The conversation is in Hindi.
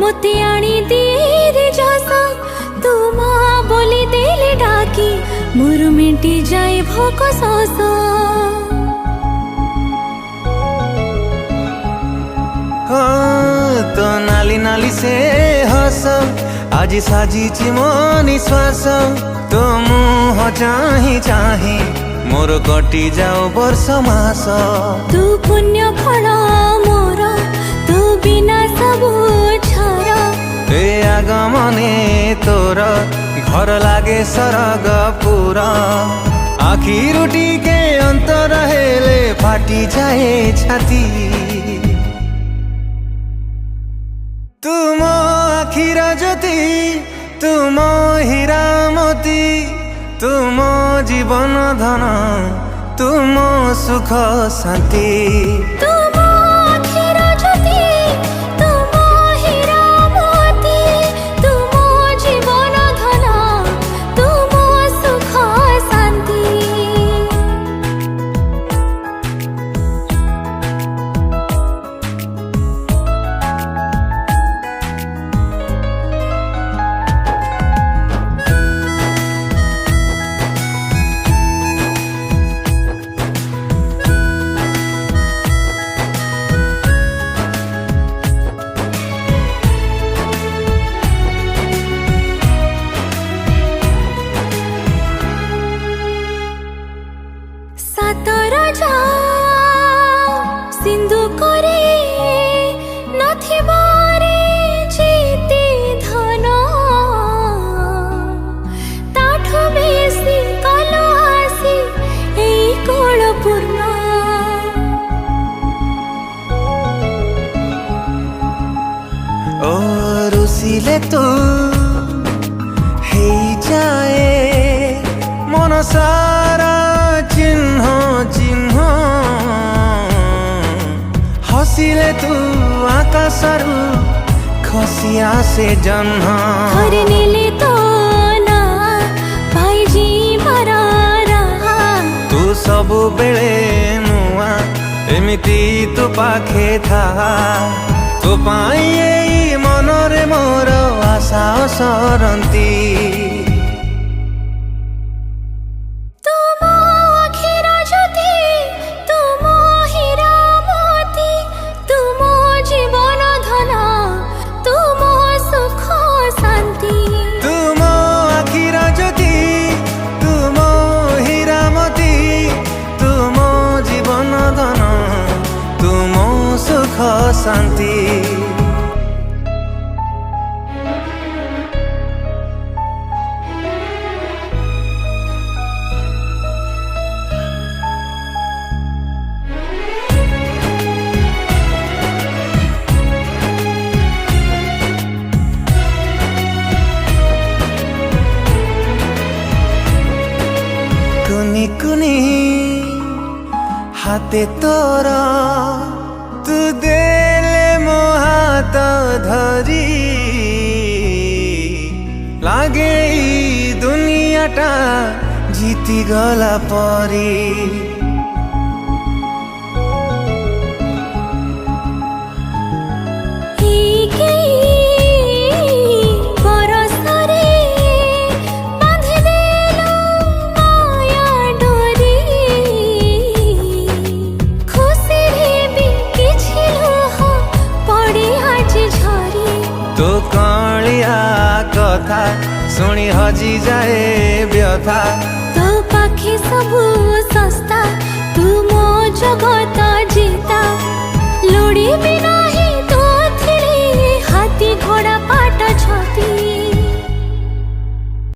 मोते आनी दिए जसा तुम बोली देले डाकी मोर मेटी जाए भोक सस तो नाली नाली से हस आज साजिची मो निश्वास तो मुह चाही चाही मोर कटी जाओ वर्ष मास तू पुण्य फल मोर तू बिना सब छर ए आगमने तोर घर लागे सरग पूरा आखिर टिके अंतर हेले फाटी जाए छाती तुम आखिर ज्योति तुम हीरा मोती तुम जीवन धन तुम सुख शांति तुम आखिर ज्योति तुम हीरा मोती तुम जीवन धन तुम सुख शांति सातर जा सिंधु करे नथिबारे जीते धन ताठु बेसी कलो आसी एई कोल पूर्ण ओ रुसिले तो हे जाए मन सारा चिन्ह चिन्ह हसिले तू आकाशरू खसी आसे जन्ह हरि नीले तो ना पाई जी मरारा तू सबु बेले नुआ एमिति तू पाखे था तू पाई एई मनरे मोर आशा सरंती शांति कुनी कुनी हाथे तोरा तू देले मो हाथ धरी लागे ई दुनियाटा जीती गला परी तो कलिया कथा शुणी हजी जाए व्यथा तो पाखी सबू सस्ता